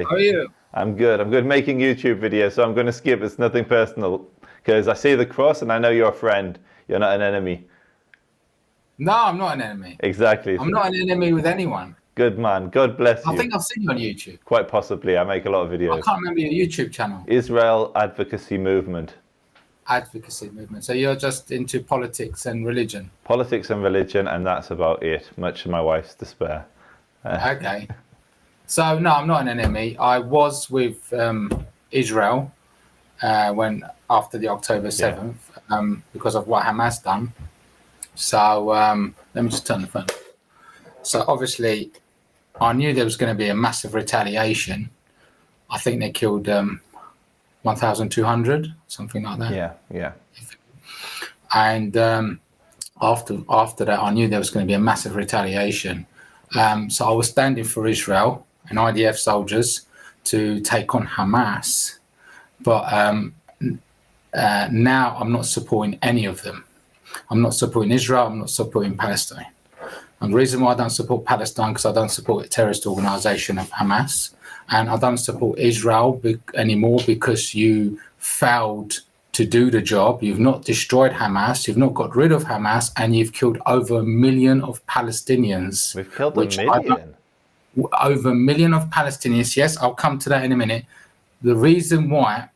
How are you? I'm good. I'm good making YouTube videos, so I'm going to skip. It's nothing personal because I see the cross and I know you're a friend. You're not an enemy. No, I'm not an enemy. Exactly. I'm not an enemy with anyone. Good man. God bless I you. think I've seen you on YouTube. Quite possibly. I make a lot of I videos. can't remember your YouTube channel. Israel Advocacy Movement. Advocacy movement. So you're just into politics and religion. Politics and religion, and that's about it, much to my wife's despair. Okay. So no, I'm not an enemy. I was with Israel when after the October 7th because of what Hamas done. So let me just turn the phone. So obviously, I knew there was going to be a massive retaliation. I think they killed 1,200, something like that. Yeah. And after that, I knew there was going to be a massive retaliation. So I was standing for Israel and IDF soldiers to take on Hamas. But now I'm not supporting any of them. I'm not supporting Israel. I'm not supporting Palestine. And the reason why I don't support Palestine because I don't support a terrorist organization of Hamas. And I don't support Israel anymore because you failed to do the job. You've not destroyed Hamas. You've not got rid of Hamas. And you've killed over 1 million of Palestinians. We've killed 1 million. Over 1 million of Palestinians. Yes, I'll come to that in a minute. The reason why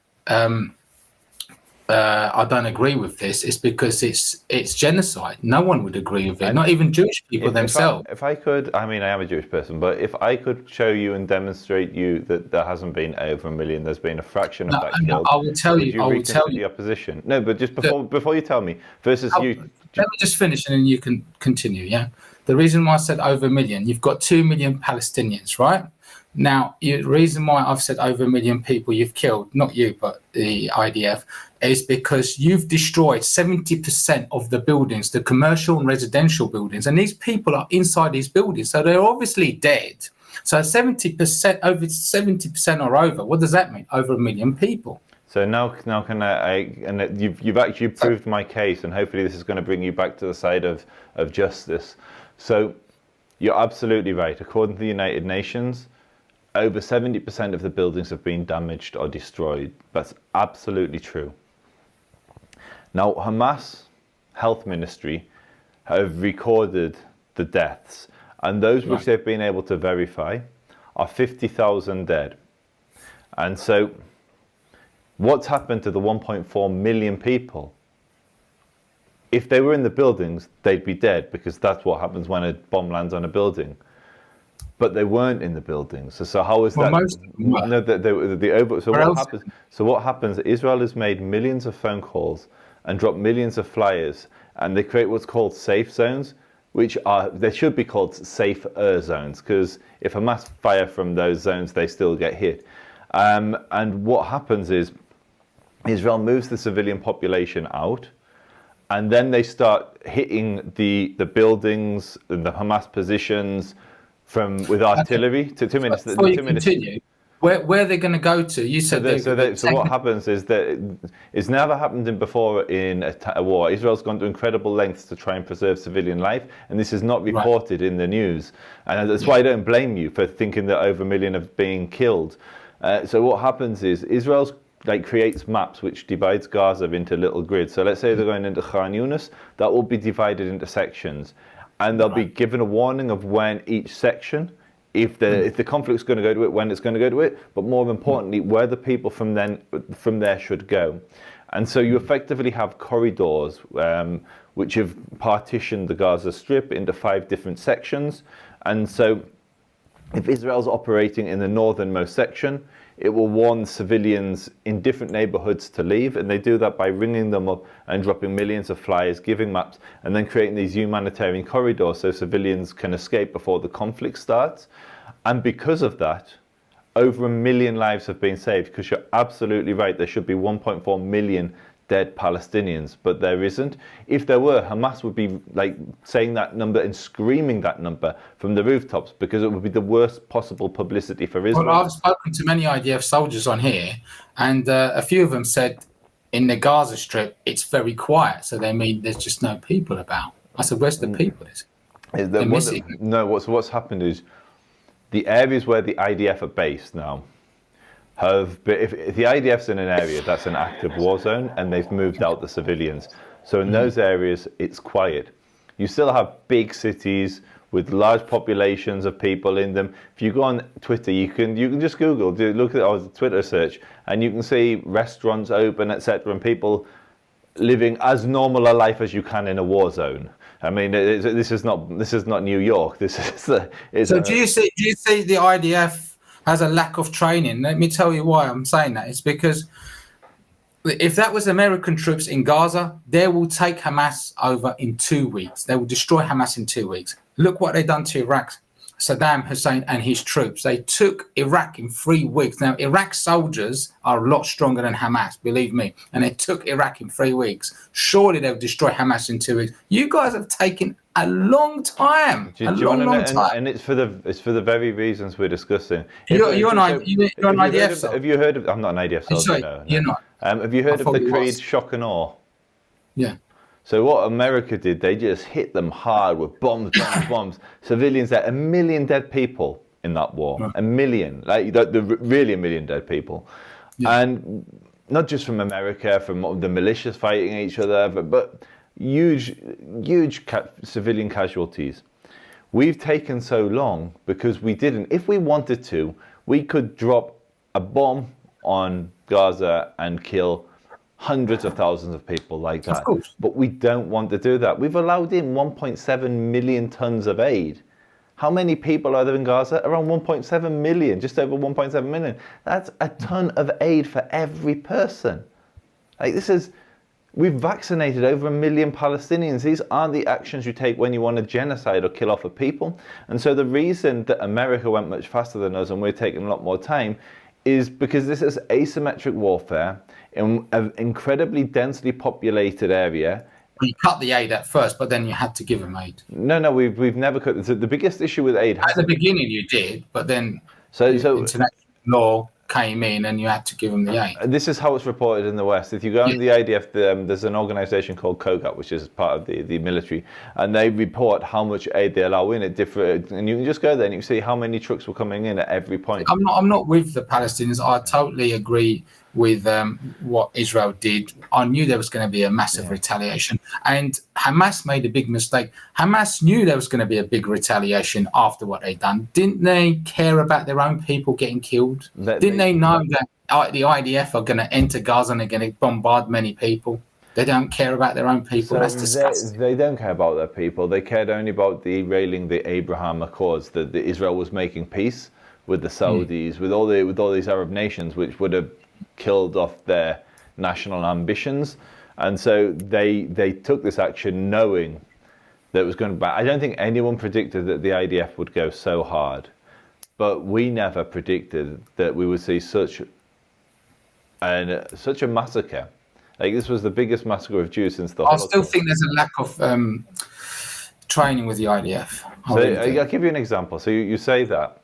I don't agree with this is because it's genocide. No one would agree with it, not even Jewish people themselves. If I could, I mean, I am a Jewish person, but if I could show you and demonstrate you that there hasn't been over 1 million, there's been a fraction of that killed. I will tell you. I will tell you the opposition. No, but just before you tell me, versus you. Let me just finish and then you can continue. Yeah. The reason why I said over 1 million, you've got 2 million Palestinians, right? Now, the reason why I've said over 1 million people you've killed, not you, but the IDF, is because you've destroyed 70% of the buildings, the commercial and residential buildings. And these people are inside these buildings. So they're obviously dead. So 70%, over 70% are over. What does that mean? Over 1 million people. So now can and you've actually proved my case, and hopefully this is going to bring you back to the side of justice. So you're absolutely right. According to the United Nations, over 70% of the buildings have been damaged or destroyed. That's absolutely true. Now, Hamas Health Ministry have recorded the deaths, and those which they've been able to verify are 50,000 dead. And so what's happened to the 1.4 million people? If they were in the buildings, they'd be dead, because that's what happens when a bomb lands on a building. But they weren't in the buildings. So how is that? So what happens? Israel has made millions of phone calls and dropped millions of flyers, and they create what's called safe zones, which they should be called safer zones, because if Hamas fire from those zones, they still get hit. And what happens is Israel moves the civilian population out, and then they start hitting the buildings and the Hamas positions with artillery. To 2 minutes. Before you continue, where are they going to go to? You said so what happens is that it's never happened before in a war. Israel's gone to incredible lengths to try and preserve civilian life, and this is not reported in the news. And that's why I don't blame you for thinking that over 1 million have been killed. So what happens is Israel's creates maps which divides Gaza into little grids. So let's say they're going into Khan Yunis, that will be divided into sections. And they'll be given a warning of when each section, if the conflict's going to go to it, when it's going to go to it, but more importantly, where the people from there should go. And so you effectively have corridors which have partitioned the Gaza Strip into 5 different sections. And so if Israel's operating in the northernmost section, it will warn civilians in different neighborhoods to leave, and they do that by ringing them up and dropping millions of flyers, giving maps, and then creating these humanitarian corridors so civilians can escape before the conflict starts. And because of that, over 1 million lives have been saved, because you're absolutely right, there should be 1.4 million dead Palestinians, but there isn't. If there were, Hamas would be saying that number and screaming that number from the rooftops, because it would be the worst possible publicity for Israel. Well, I've spoken to many IDF soldiers on here, and a few of them said in the Gaza Strip it's very quiet, so they mean there's just no people about. I said, where's the people? They're missing. No, what's happened is the areas where the IDF are based now have been, if the IDF's in an area that's an active war zone and they've moved out the civilians. So in those areas, it's quiet. You still have big cities with large populations of people in them. If you go on Twitter, you can just Google, look at our Twitter search, and you can see restaurants open, etc., and people living as normal a life as you can in a war zone. I mean, this is not New York. This is. So do you see the IDF has a lack of training? Let me tell you why I'm saying that. It's because if that was American troops in Gaza, they will take Hamas over in 2 weeks. They will destroy Hamas in 2 weeks. Look what they've done to Iraq. Saddam Hussein and his troops. They took Iraq in 3 weeks. Now, Iraq's soldiers are a lot stronger than Hamas, believe me. And they took Iraq in 3 weeks. Surely they'll destroy Hamas in 2 weeks. You guys have taken a long time. Long time. And it's for the very reasons we're discussing. You're an IDF soldier. Have you heard of? I'm not an IDF soldier. Sorry, no. You're not. Have you heard of the Creed Shock and Awe? Yeah. So what America did, they just hit them hard with bombs. Civilians, there, 1 million dead people in that war. Right. 1 million, really 1 million dead people. Yeah. And not just from America, from the militias fighting each other, but huge civilian casualties. We've taken so long because we didn't. If we wanted to, we could drop a bomb on Gaza and kill hundreds of thousands of people like that. Of course. But we don't want to do that. We've allowed in 1.7 million tons of aid. How many people are there in Gaza? Around 1.7 million, just over 1.7 million. That's a ton of aid for every person. We've vaccinated over 1 million Palestinians. These aren't the actions you take when you want to genocide or kill off a people. And so the reason that America went much faster than us and we're taking a lot more time is because this is asymmetric warfare in an incredibly densely populated area. You cut the aid at first, but then you had to give them aid. No, we've never cut. The biggest issue with aid at the beginning you did, but then international law came in and you had to give them the aid. This is how it's reported in the West. If you go on the IDF, there's an organization called COGAT, which is part of the military, and they report how much aid they allow in at different. And you can just go there and you can see how many trucks were coming in at every point. I'm not with the Palestinians. I totally agree with what Israel did. I knew there was going to be a massive retaliation, and Hamas made a big mistake. Hamas knew there was going to be a big retaliation after what they'd done. Didn't they care about their own people getting killed? Didn't they know that the IDF are going to enter Gaza and they're going to bombard many people? They don't care about their own people. So that's disgusting. They don't care about their people. They cared only about derailing the Abraham Accords, that Israel was making peace with the Saudis, with all these Arab nations, which would have killed off their national ambitions. And so they took this action knowing that it was going to. I don't think anyone predicted that the IDF would go so hard, but we never predicted that we would see such a massacre. Like, this was the biggest massacre of Jews since the Holocaust. I still think there's a lack of training with the IDF. I'll give you an example. So you say that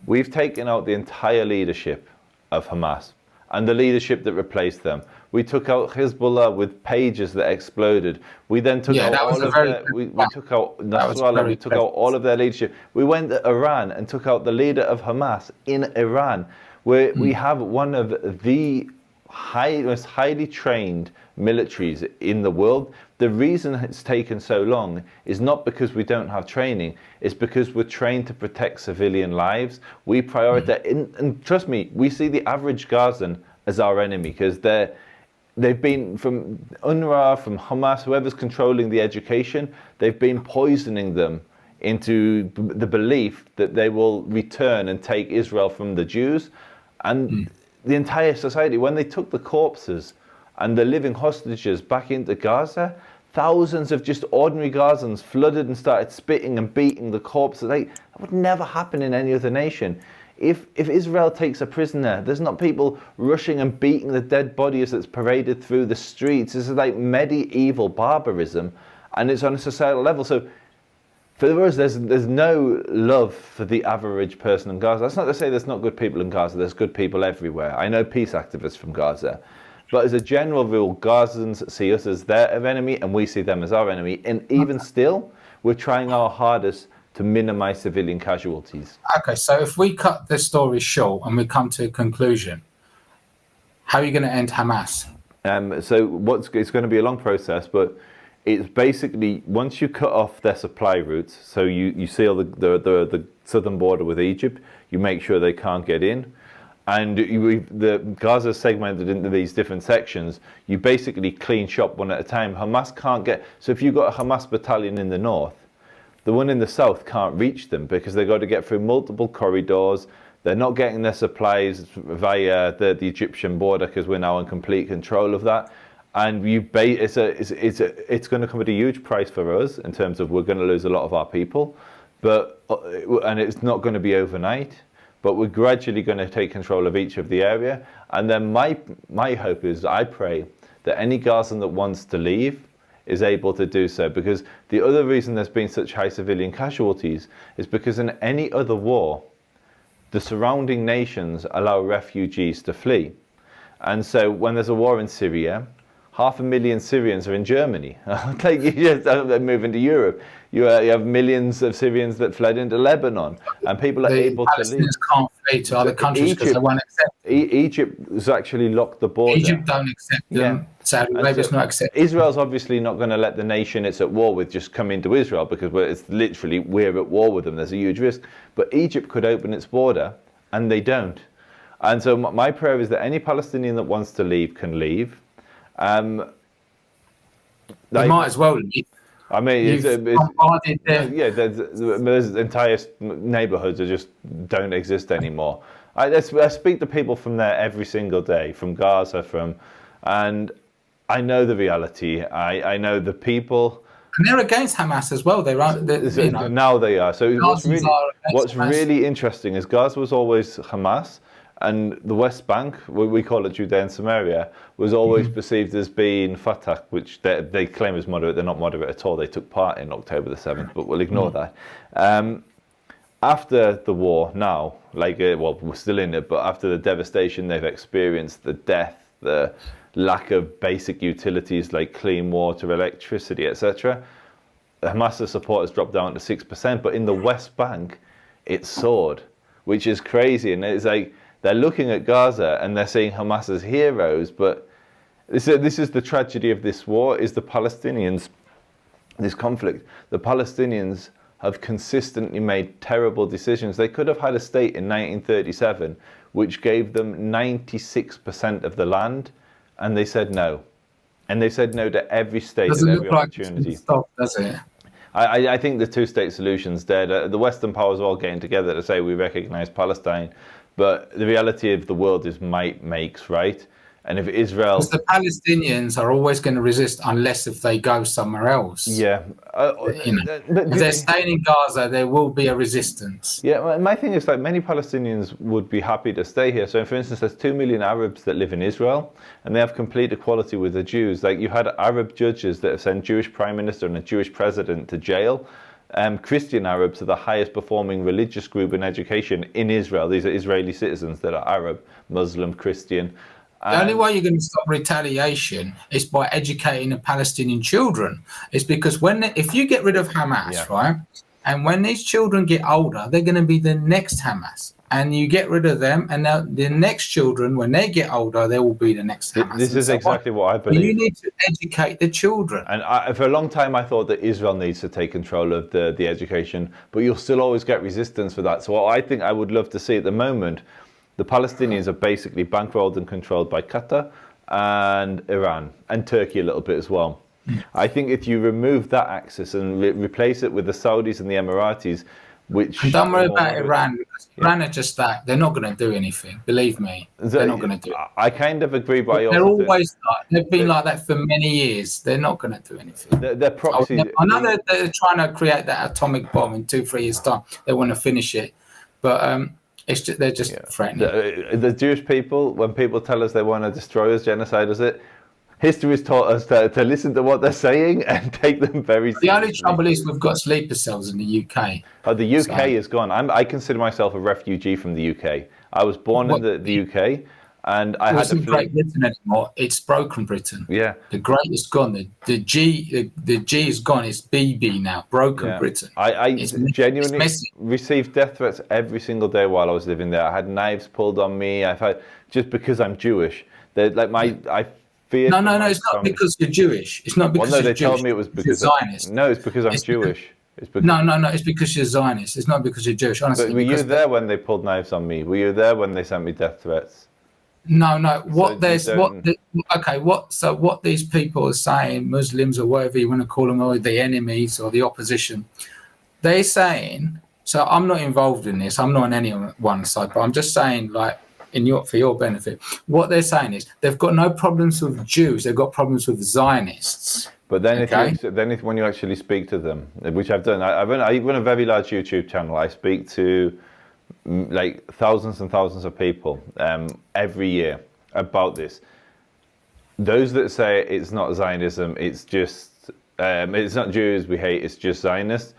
we've taken out the entire leadership of Hamas and the leadership that replaced them. We took out Hezbollah with pages that exploded. We then took out all of their, we took out Nasrallah, we took out all of their leadership. We went to Iran and took out the leader of Hamas in Iran, where we have one of the most highly trained militaries in the world. The reason it's taken so long is not because we don't have training, it's because we're trained to protect civilian lives. We prioritize, and trust me, we see the average Gazan as our enemy, because they've been, from UNRWA, from Hamas, whoever's controlling the education, they've been poisoning them into the belief that they will return and take Israel from the Jews. And the entire society, when they took the corpses and the living hostages back into Gaza, thousands of just ordinary Gazans flooded and started spitting and beating the corpses. That would never happen in any other nation. If Israel takes a prisoner, there's not people rushing and beating the dead bodies that's paraded through the streets. This is like medieval barbarism, and it's on a societal level. So for us, there's no love for the average person in Gaza. That's not to say there's not good people in Gaza. There's good people everywhere. I know peace activists from Gaza. But as a general rule, Gazans see us as their enemy and we see them as our enemy. And even still, we're trying our hardest to minimize civilian casualties. Okay, so if we cut the story short and we come to a conclusion, how are you going to end Hamas? So it's going to be a long process, but it's basically, once you cut off their supply routes, so you seal the southern border with Egypt, you make sure they can't get in, and the Gaza is segmented into these different sections. You basically clean shop one at a time. Hamas can't get, so if you've got a Hamas battalion in the north, the one in the south can't reach them because they've got to get through multiple corridors. They're not getting their supplies via the Egyptian border because we're now in complete control of that. And it's going to come at a huge price for us in terms of we're going to lose a lot of our people, and it's not going to be overnight. But we're gradually going to take control of each of the area. And then my hope is, I pray that any Gazan that wants to leave is able to do so. Because the other reason there's been such high civilian casualties is because in any other war, the surrounding nations allow refugees to flee. And so when there's a war in Syria, 500,000 Syrians are in Germany. They're moving to Europe. You have millions of Syrians that fled into Lebanon, and people are able to leave. Palestinians can't flee to other countries because they won't accept them. Egypt has actually locked the border. Egypt don't accept them. Saudi Arabia's not accepting. Israel's obviously not going to let the nation it's at war with just come into Israel, because it's literally, we're at war with them. There's a huge risk. But Egypt could open its border, and they don't. And so my prayer is that any Palestinian that wants to leave can leave. They might as well leave. I mean, there's entire neighborhoods that just don't exist anymore. I speak to people from there every single day, from Gaza, and I know the reality. I know the people. And they're against Hamas as well. Now they are. So what's really interesting is Gaza was always Hamas, and the West Bank, we call it Judea and Samaria, was always perceived as being Fatah, which they claim is moderate. They're not moderate at all. They took part in October the 7th, but we'll ignore that. After the war now, we're still in it, but after the devastation they've experienced, the death, the lack of basic utilities like clean water, electricity, etc., Hamas's support has dropped down to 6%, but in the West Bank, it soared, which is crazy. And it's like, they're looking at Gaza and they're seeing Hamas as heroes, but this is the tragedy of this war, is the Palestinians, this conflict. The Palestinians have consistently made terrible decisions. They could have had a state in 1937 which gave them 96% of the land, and they said no. And they said no to every state and every opportunity. Stop, does it? I think the two-state solution's dead. The Western powers are all getting together to say we recognise Palestine, but the reality of the world is might makes right. And if Israel... Because the Palestinians are always going to resist unless if they go somewhere else. Yeah. If they're staying in Gaza, there will be a resistance. Yeah, my thing is many Palestinians would be happy to stay here. So for instance, there's 2 million Arabs that live in Israel, and they have complete equality with the Jews. You had Arab judges that have sent Jewish prime minister and a Jewish president to jail. Christian Arabs are the highest performing religious group in education in Israel. These are Israeli citizens that are Arab, Muslim, Christian. The only way you're going to stop retaliation is by educating the Palestinian children. It's because if you get rid of Hamas, right, and when these children get older, they're going to be the next Hamas. And you get rid of them, and now the next children, when they get older, they will be the next Hamas. This is exactly what I believe. You need to educate the children. And for a long time, I thought that Israel needs to take control of the education, but you'll still always get resistance for that. So what I think I would love to see at the moment, the Palestinians are basically bankrolled and controlled by Qatar and Iran, and Turkey a little bit as well. I think if you remove that axis and replace it with the Saudis and the Emiratis, and don't worry about Iran, because Iran are just that. They're not going to do anything. Believe me, they're not going to do it. I kind of agree, but they've been like that for many years. They're not going to do anything. They're proxies. I know they're trying to create that atomic bomb in 2-3 years' time. They want to finish it, but they're just threatening. The Jewish people, when people tell us they want to destroy us, genocide us, history has taught us to listen to what they're saying and take them very seriously. The only trouble is we've got sleeper cells in the UK. Oh, the UK is gone. I consider myself a refugee from the UK. I was born in the UK. And I had to flee. Great Britain anymore. It's broken Britain. Yeah. The great is gone. The G is gone. It's BB now. Broken Britain. I genuinely received death threats every single day while I was living there. I had knives pulled on me. I've had, just because I'm Jewish. I feared. No. It's not because you're Jewish. It's not because they told me it was because you're Zionist. No, it's because I'm Jewish. No. It's because you're Zionist. It's not because you're Jewish. Honestly. But were you there when they pulled knives on me? Were you there when they sent me death threats? No. What these people are saying, Muslims or whatever you want to call them, or the enemies or the opposition, they're saying. So I'm not involved in this. I'm not on any one side, but I'm just saying, like, for your benefit, what they're saying is they've got no problems with Jews. They've got problems with Zionists. But then, when you actually speak to them, which I've done, I run a very large YouTube channel. I speak to like thousands and thousands of people every year about this. Those that say it's not Zionism, it's just it's not Jews we hate, it's just Zionists.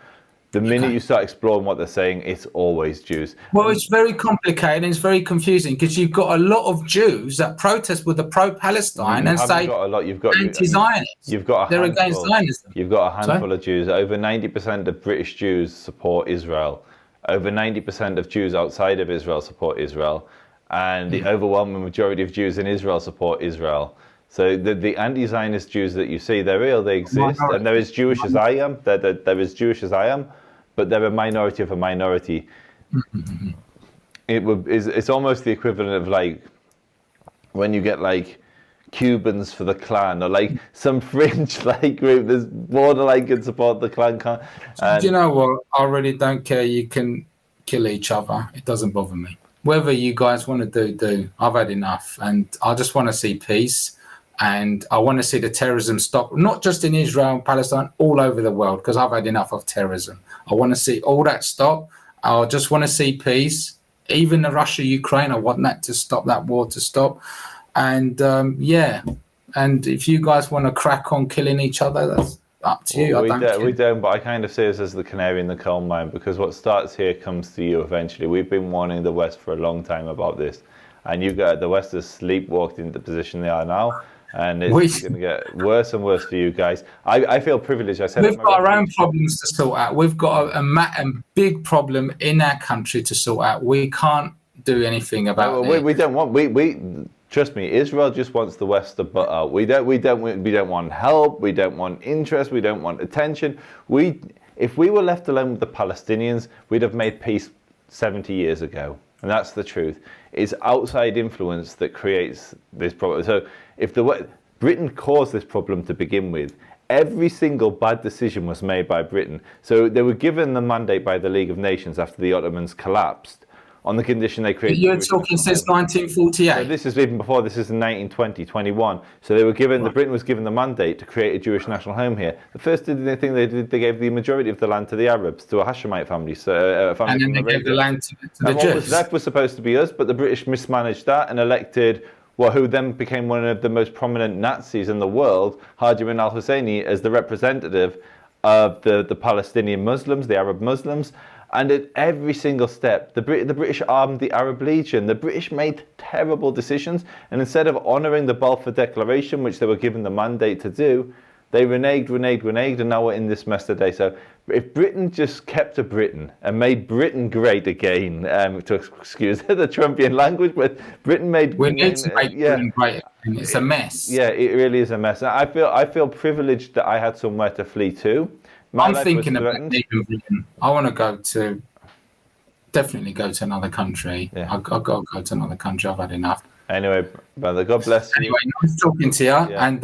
The minute you start exploring what they're saying, it's always Jews. Well, it's very complicated and it's very confusing because you've got a lot of Jews that protest with the pro-Palestine and say anti-Zionists. They're against Zionism. You've got a handful of Jews. Over 90% of British Jews support Israel. Over 90% of Jews outside of Israel support Israel. And the overwhelming majority of Jews in Israel support Israel. So the anti-Zionist Jews that you see, they're real, they exist, and they're as Jewish as I am. They're as Jewish as I am, but they're a minority of a minority. It's almost the equivalent of like when you get like Cubans for the Klan, or like some fringe like group that's borderline can support the Klan. Do you know what? I really don't care. You can kill each other. It doesn't bother me. Whatever you guys want to do. I've had enough, and I just want to see peace. And I want to see the terrorism stop, not just in Israel and Palestine, all over the world, because I've had enough of terrorism. I want to see all that stop. I just want to see peace. Even the Russia-Ukraine, I want that to stop, that war to stop. And and if you guys want to crack on killing each other, that's up to you. We don't, but I kind of see us as the canary in the coal mine, because what starts here comes to you eventually. We've been warning the West for a long time about this. And the West has sleepwalked into the position they are now. And it's going to get worse and worse for you guys. I feel privileged. We've got our own problems to sort out. We've got a big problem in our country to sort out. We can't do anything about it. We don't want. We trust me. Israel just wants the West to butt out. We don't want help. We don't want interest. We don't want attention. If we were left alone with the Palestinians, we'd have made peace 70 years ago. And that's the truth. It's outside influence that creates this problem. So if Britain caused this problem to begin with, every single bad decision was made by Britain. So they were given the mandate by the League of Nations after the Ottomans collapsed, on the condition they created. You're talking since 1948. So this is even before. This is in 1920, 21. So they were given. Britain was given the mandate to create a Jewish national home here. The first thing they did, they gave the majority of the land to the Arabs, to a Hashemite family. So and then they gave the land to the Jews. What was left was supposed to be us, but the British mismanaged that and elected who then became one of the most prominent Nazis in the world, Haji al-Husseini, as the representative of the Palestinian Muslims, the Arab Muslims. And at every single step, the British armed the Arab Legion. The British made terrible decisions. And instead of honouring the Balfour Declaration, which they were given the mandate to do, they reneged, and now we're in this mess today. So if Britain just kept to Britain and made Britain great again, to excuse the Trumpian language, but Britain made... We need to make Britain great. It's a mess. Yeah, it really is a mess. I feel privileged that I had somewhere to flee to. I'm thinking about leaving Britain. I want to definitely go to another country. Yeah. I've got to go to another country. I've had enough. Anyway, brother, God bless you. Anyway, nice talking to you. Yeah. And